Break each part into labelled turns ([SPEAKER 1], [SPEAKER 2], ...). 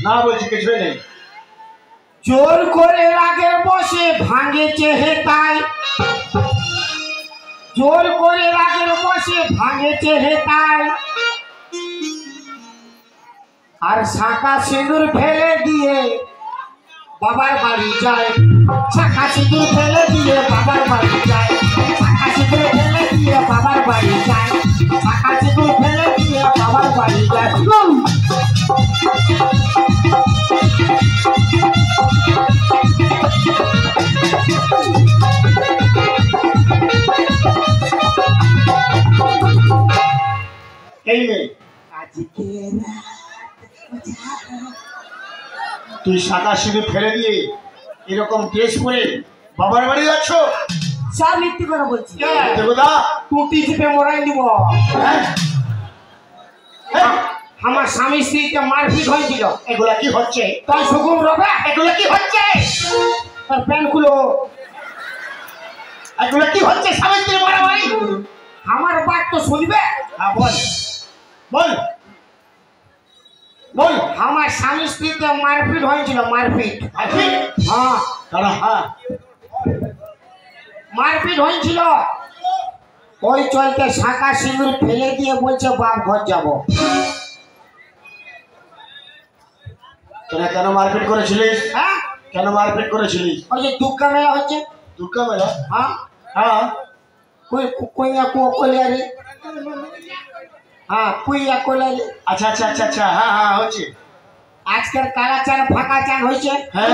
[SPEAKER 1] না বলছি কিছুই নেই।
[SPEAKER 2] জোর করে রাগের বসে ভাঙেছে হেতায়, জোর করে রাগের বসে ভাঙেছে হেতায়, আর শাঁখা সিঁদুর ফেলে দিয়ে বাবার বাড়ি যায়, শাঁখা সিঁদুর ফেলে দিয়ে বাবার বাড়ি যায়, শাঁখা সিঁদুর ফেলে দিয়ে বাবার বাড়ি যায়, শাঁখা সিঁদুর ফেলে দিয়ে বাবার বাড়ি যায়।
[SPEAKER 1] এই মেয়ে তুই শাঁখা সিঁদুর ফেলে দিয়ে এরকম ড্রেস পরে বাবার বাড়ি যাচ্ছ?
[SPEAKER 2] সব মিথ্যে করে বলছি,
[SPEAKER 1] দেবদা
[SPEAKER 2] টুটি চিপে মরাই দিব। আমার স্বামী স্ত্রীতে মারপিট হয়েছিল।
[SPEAKER 1] এগুলা কি হচ্ছে?
[SPEAKER 2] তাই সুগুম রবে,
[SPEAKER 1] এগুলা কি হচ্ছে?
[SPEAKER 2] তার প্যান্ট খুলো।
[SPEAKER 1] এগুলা কি হচ্ছে? স্বামী স্ত্রী মারামারি।
[SPEAKER 2] আমার বাদ তো শুনবে।
[SPEAKER 1] হ্যাঁ বল বল বল।
[SPEAKER 2] আমার স্বামী স্ত্রীতে মারপিট হয়েছিল, মারপিট। হ্যাঁ
[SPEAKER 1] দাঁড়া, হ্যাঁ
[SPEAKER 2] মারপিট হয়েছিল। ওই চলতে শাঁখা সিঁদুর ফেলে দিয়ে বলছে বাপ ঘর যাবো।
[SPEAKER 1] তোরা কেন মারপিট করেছিলিস?
[SPEAKER 2] হ্যাঁ
[SPEAKER 1] কেন মারপিট করেছিলিস?
[SPEAKER 2] ওই যে দুর্গা মেলা হচ্ছে।
[SPEAKER 1] দুর্গা মেলা?
[SPEAKER 2] হ্যাঁ
[SPEAKER 1] হ্যাঁ
[SPEAKER 2] কুইয়া কোলিয়ারি। হ্যাঁ কুইয়া কোলিয়ারি।
[SPEAKER 1] আচ্ছা আচ্ছা আচ্ছা আচ্ছা, হ্যাঁ হ্যাঁ হচ্ছে।
[SPEAKER 2] আজকের কালা চান ফাঁকা চান হয়েছে।
[SPEAKER 1] হ্যাঁ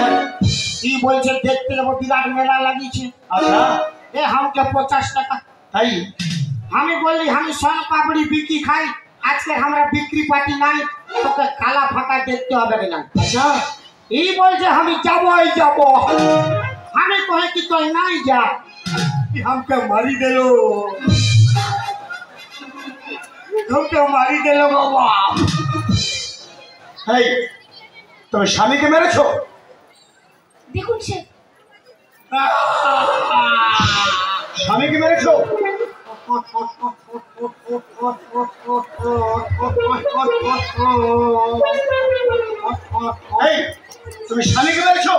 [SPEAKER 2] কি বলছে দেখতে যাবো, বিরাট মেলা লাগিয়েছে।
[SPEAKER 1] আচ্ছা
[SPEAKER 2] এ আমাকে 50 টাকা।
[SPEAKER 1] তাই
[SPEAKER 2] আমি বললি আমি সোন পাপড়ি বিক্রি খাই, আজকে আমরা বিক্রি পাটি নাই, তোকে কালা ফাঁকা দেখতে হবে কিনা।
[SPEAKER 1] আচ্ছা
[SPEAKER 2] এই বলছে আমি যাবই যাব। আমি কহে কি তুই নাই যা, আমাকে মারি দিল, আমাকে মারি দিল বাবা।
[SPEAKER 1] এই তুমি স্বামীকে মেরেছো?
[SPEAKER 3] দেখুন সে
[SPEAKER 1] স্বামীকে মেরেছো? এই তুমি স্বামীকে মেরেছো?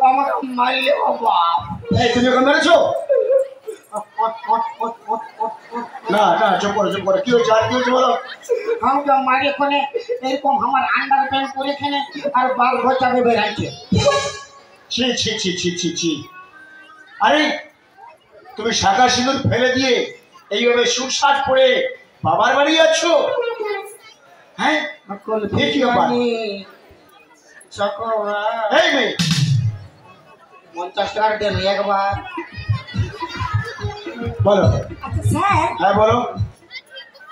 [SPEAKER 2] আমাকে মারলে বাবা।
[SPEAKER 1] এই তুমি ওকে মেরেছো? না না, চুপ করো চুপ করো। কি হয়েছে? আর কি হয়েছে বলো?
[SPEAKER 2] আমাকে মারে কোনে এরকম আমার আন্ডার প্যান্ট পরে খেনে আর বাল ঘচাবে বেড়াচ্ছে।
[SPEAKER 1] ছি ছি ছি ছি ছি ছি। আরে তুমি শাঁখা সিঁদুর ফেলে দিয়ে এইভাবে সুট শার্ট পরে বাবার বাড়ি যাচ্ছ? হ্যাঁ এ কি ব্যাপার? এই মেয়ে
[SPEAKER 2] 50 টাকার দেন একবার।
[SPEAKER 1] বলো।
[SPEAKER 3] আচ্ছা স্যার,
[SPEAKER 1] হ্যাঁ বলো।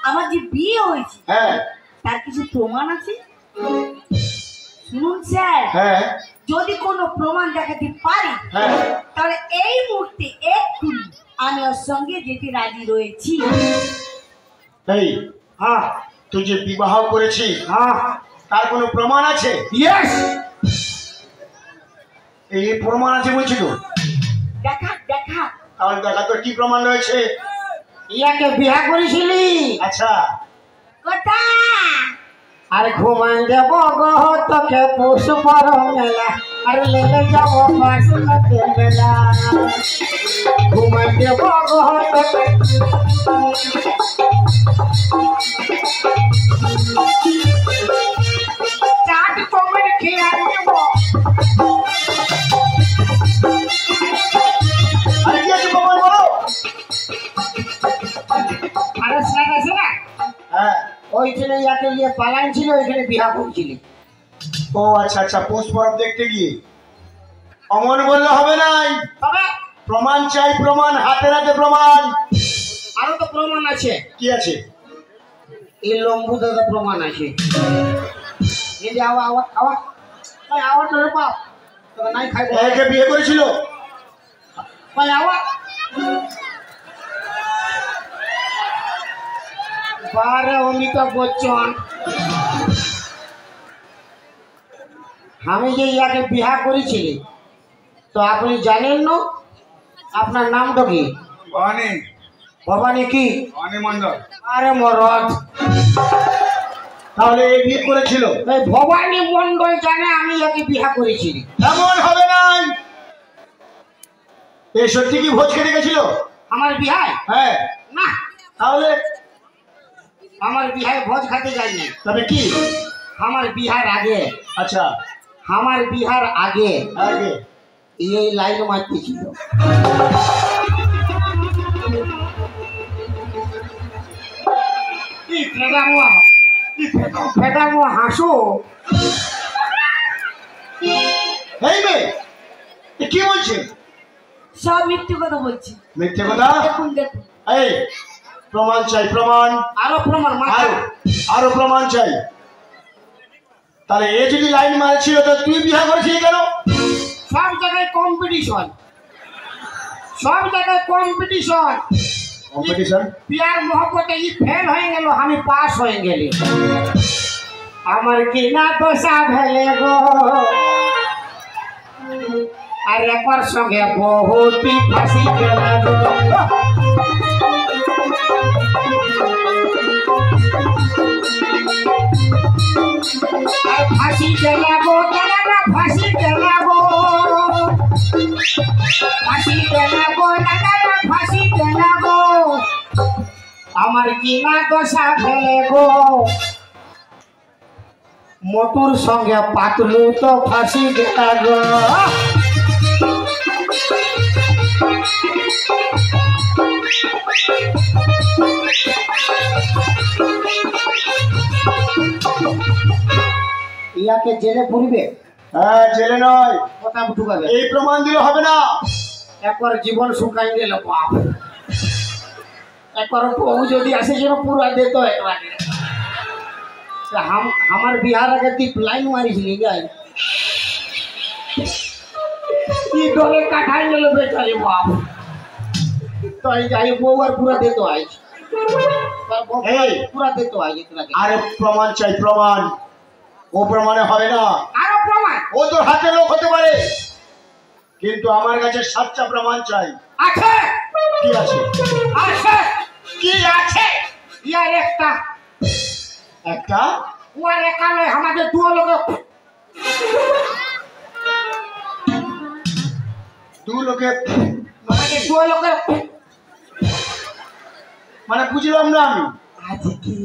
[SPEAKER 3] আমার যে বিয়ে হয়েছে
[SPEAKER 1] হ্যাঁ
[SPEAKER 3] তার কিছু প্রমাণ আছে? শুনুন স্যার,
[SPEAKER 1] হ্যাঁ
[SPEAKER 3] যদি কোনো প্রমাণ দেখাতে পারি
[SPEAKER 1] হ্যাঁ
[SPEAKER 3] তাহলে এই মুহূর্তে এক্ষুনি আমি ওর সঙ্গে যেতে রাজি রয়েছি।
[SPEAKER 1] এই
[SPEAKER 2] হ্যাঁ
[SPEAKER 1] তুই যে বিবাহ করেছিস
[SPEAKER 2] হ্যাঁ
[SPEAKER 1] তার কোনো প্রমাণ আছে?
[SPEAKER 2] ইয়েস।
[SPEAKER 1] এই প্রমাণ আছে বলছি তো।
[SPEAKER 3] দেখা দেখা
[SPEAKER 1] তাহলে দেখা তোর কি প্রমাণ রয়েছে?
[SPEAKER 2] ইয়াকে বিয়া করেছিলি?
[SPEAKER 1] আচ্ছা
[SPEAKER 3] কথা
[SPEAKER 2] আর ঘুমান দেব গো তোকে পুষ পর মেলা, আর লেলে যাব বাসনতে মেলা। ঘুমান দেব গো তোকে চাট কমে খেয়ে দেব।
[SPEAKER 1] আরে কি আছে প্রমাণ বলো?
[SPEAKER 2] আরে স্যার আছে না,
[SPEAKER 1] হ্যাঁ
[SPEAKER 2] ওইখানে ইয়াকে নিয়ে পালান ছিল, ওইখানে বিয়া করছিলি।
[SPEAKER 1] ও আচ্ছা আচ্ছা, পোষ পরব দেখতে গিয়ে। অমন বললে হবে নাই,
[SPEAKER 2] তবে
[SPEAKER 1] প্রমাণ চাই, প্রমাণ, হাতে হাতে প্রমাণ।
[SPEAKER 2] আরো তো প্রমাণ আছে।
[SPEAKER 1] কি আছে?
[SPEAKER 2] এই লম্বুতে তো প্রমাণ আছে। এই যে আওয়া আওয়া আওয়া ওই আওয়া তোর বাপ তোকে নাই খাইব।
[SPEAKER 1] একে বিয়ে করেছিল?
[SPEAKER 2] ওই আওয়া বারে অমিতাভ বচ্চন। আমি যে ইয়াকে বিয়া করেছিলি তো আপনি জানেন না? আপনার নামটা কি?
[SPEAKER 1] ভবানী।
[SPEAKER 2] ভবানী কি?
[SPEAKER 1] ভবানী মন্ডল।
[SPEAKER 2] আরে মরদ,
[SPEAKER 1] তাহলে এই বিয়ে করেছিল?
[SPEAKER 2] এই ভবানী মন্ডল জানে আমি একে বিয়ে করেছি।
[SPEAKER 1] এমন হবে না। এই সত্যি কি ভোজ খেতে গেছিল
[SPEAKER 2] আমার বিহায়?
[SPEAKER 1] হ্যাঁ।
[SPEAKER 2] না,
[SPEAKER 1] তাহলে
[SPEAKER 2] আমার বিহায় ভোজ খেতে যায়নি।
[SPEAKER 1] তবে কি?
[SPEAKER 2] আমার বিহার আগে,
[SPEAKER 1] আচ্ছা
[SPEAKER 2] আমার বিহার আগে
[SPEAKER 1] আগে
[SPEAKER 2] এই লাইন মারতেছিল। কি ফেটামো হাসো।
[SPEAKER 1] এই মেয়ে এ কি বলছে?
[SPEAKER 3] সব মিথ্যে কথা বলছি।
[SPEAKER 1] মিথ্যে কথা?
[SPEAKER 3] দেখুন দেখুন।
[SPEAKER 1] এই প্রমাণ চাই, প্রমাণ।
[SPEAKER 2] আরো প্রমাণ
[SPEAKER 1] আরো আরো প্রমাণ চাই। তাহলে এ যদি লাইন মারছিল তো তুই বিয়ে করেছিলি কেন?
[SPEAKER 2] সব জায়গায় কম্পিটিশন, সব জায়গায় কম্পিটিশন।
[SPEAKER 1] কম্পিটিশন?
[SPEAKER 2] পিয়ার মহব্বতে ই ফেল হয়ে গেল, আমি পাস হয়ে গেলি। আমার কি না দশা ভেলে গো, আর একবার সঙ্গে বহুতই ফাঁসি গেল। আর ফাঁসি গেল গো, দাদা ফাঁসি গেল গো, ফাঁসি গেল গো, দাদা ফাঁসি গেল গো। আমার কি না দশা ভেলে গো, মোটুর সঙ্গে পাতলু তো ফাঁসি গেল গো। ইয়াকে জেলে পুরবে?
[SPEAKER 1] হ্যাঁ, জেলে নয়,
[SPEAKER 2] কথা ঢুকাবে।
[SPEAKER 1] এই প্রমাণ দিলে হবে না।
[SPEAKER 2] একবার জীবন শুকাই গেল বাপ। একবার বউ যদি আসে যেন পুরা দিত একবার। আমার বিহার আগে তুই লাইন মারিছিলি যাই, কি ডরে কাঠাই গেল বেচারি বাপ। তাই যাই বউ আর পুরা দিত আই,
[SPEAKER 1] এই
[SPEAKER 2] পুরা দিত আই।
[SPEAKER 1] আরে প্রমাণ চাই, প্রমাণ। ও প্রমাণে হবে না।
[SPEAKER 2] আরো প্রমাণ
[SPEAKER 1] ও তোর হাতে লোক হতে পারে, কিন্তু আমার কাছে সাচ্চা প্রমাণ চাই।
[SPEAKER 2] আছে?
[SPEAKER 1] কি আছে?
[SPEAKER 2] আছে।
[SPEAKER 1] কি আছে?
[SPEAKER 2] ইয়ার একটা
[SPEAKER 1] একটা?
[SPEAKER 2] ওয়ার একা নয়, আমাদের দু লোক,
[SPEAKER 1] দু লোকে
[SPEAKER 2] আমাদের দু লোকের
[SPEAKER 1] মানে বুঝলাম না আমি।
[SPEAKER 2] আজকে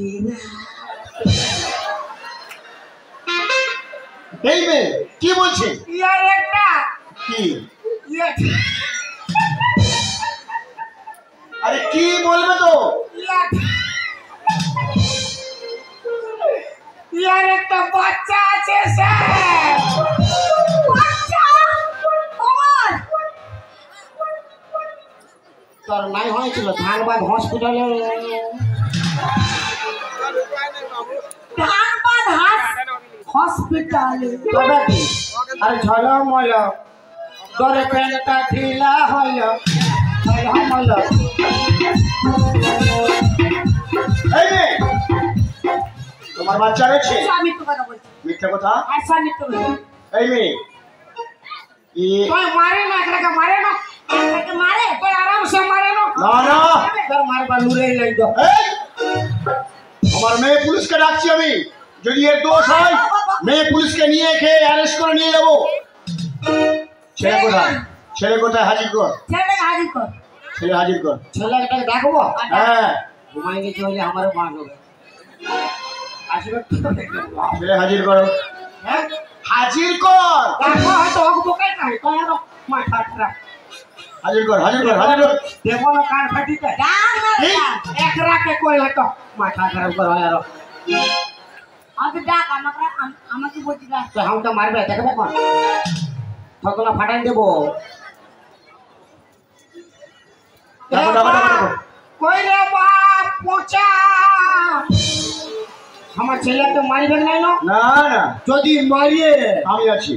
[SPEAKER 1] এই মেয়ে কি বলছে?
[SPEAKER 2] ইয়ার একটা
[SPEAKER 1] কি?
[SPEAKER 2] ইয়ার
[SPEAKER 1] আরে কি বলবে তো?
[SPEAKER 2] ইয়ার ইয়ার একটা বাচ্চা আছে স্যার।
[SPEAKER 3] বাচ্চা আমার
[SPEAKER 2] তোর নাই হয়েছিল ধানবাদ হসপিটালে?
[SPEAKER 3] ধানবাদ হসপিটালে।
[SPEAKER 2] তবে কি আরে ঝলমল তোর পেনটা ঢিলা হইল, ঝলমল।
[SPEAKER 1] এই মেয়ে তোমার বাচ্চা রয়েছে?
[SPEAKER 3] সব মিথ্যে কথা বলছি।
[SPEAKER 1] মিথ্যা কথা?
[SPEAKER 3] আর সব মিথ্যে কথা।
[SPEAKER 1] এই মেয়ে
[SPEAKER 2] তুই মারে না, একটাকে মারে না,
[SPEAKER 3] তাকে মারে
[SPEAKER 2] তুই আরাম সে মারে না।
[SPEAKER 1] না না,
[SPEAKER 2] তোর মারবার লুড়ে নাই তো।
[SPEAKER 1] এই! আমার মেয়ে পুলিশকে ডাকছি আমি। যদি এর দোষ হয় মেয়ে পুলিশকে নিয়ে খেয়ে অ্যারেস্ট করে নিয়ে যাবো। ছেলে কোথায়? ছেলে কোথায়? হাজির কর।
[SPEAKER 3] ছেলেটাকে হাজির কর।
[SPEAKER 1] ছেলে হাজির কর।
[SPEAKER 2] ছেলেটাকে ডাকবো?
[SPEAKER 1] হ্যাঁ,
[SPEAKER 2] ঘুমাই গেছে হলে আমার মা হবে। আসবে
[SPEAKER 1] ছেলে হাজির করো।
[SPEAKER 2] হ্যাঁ,
[SPEAKER 1] হাজির কর।
[SPEAKER 2] ডাকবো হয়তো ওকে বোকাই নাই, তুই আর মাথা খারাপ।
[SPEAKER 1] হাজির কর, হাজির কর, হাজির কর।
[SPEAKER 2] দেবো না কান ফাটিতে।
[SPEAKER 3] ডাক না রে,
[SPEAKER 1] এই!
[SPEAKER 3] ডাক।
[SPEAKER 2] এক রাতে কই হয়তো মাথা খারাপ করো আর
[SPEAKER 3] আমাকে ডাক, আমাকে বলছি ডাক।
[SPEAKER 2] তো হামটা মারবে দেখবে কোন ঠকলা ফাটাই দেবো।
[SPEAKER 1] ডাকো, ডাকো, ডাকো, ডাকো।
[SPEAKER 2] কই রে বাপ পচা, আমার ছেলেকে মারবে নাই না?
[SPEAKER 1] না না,
[SPEAKER 2] যদি মারিয়ে
[SPEAKER 1] আমি আছি।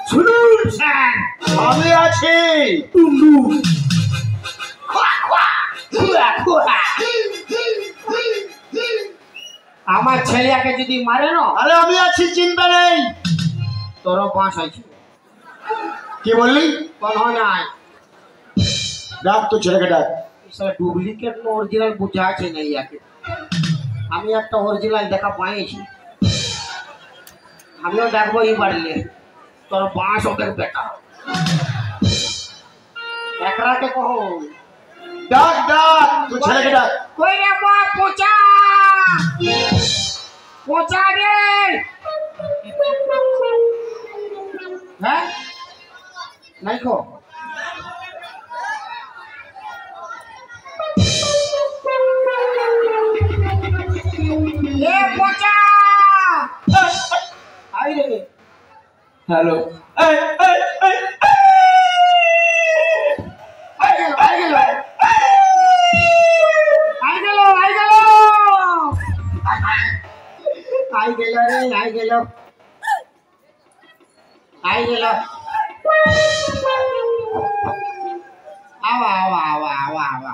[SPEAKER 2] শুনুন স্যার,
[SPEAKER 1] আমি আছি।
[SPEAKER 2] আমার ছেলেকে যদি মারে না,
[SPEAKER 1] আরে আমি আছি, চিন্তা নেই।
[SPEAKER 2] তোর বাঁশ আছে।
[SPEAKER 1] কি বললি?
[SPEAKER 2] কোন হয় নাই
[SPEAKER 1] ডাক তো ছেলেকে ডাক।
[SPEAKER 2] ডুপ্লিকেট অরিজিনাল বুঝা আছে না ইয়াকে। আমি একটা অরিজিনাল দেখা পাইছি। আমিও ডাকবো এই বাড়িলে তোর বাঁশ ওদের বেটা একরাকে কহ
[SPEAKER 1] ডাক ডাক তুই ছেলেকে ডাক।
[SPEAKER 2] কই রে মা পোচা পোচা রে হ্যাঁ নাই কো এ পোচা আই রে
[SPEAKER 1] হ্যালো
[SPEAKER 2] আই গেল আই গেল আই গেল আই গেল আই গেল রে আই গেল আই গেল আওয়া আওয়া আওয়া আওয়া আওয়া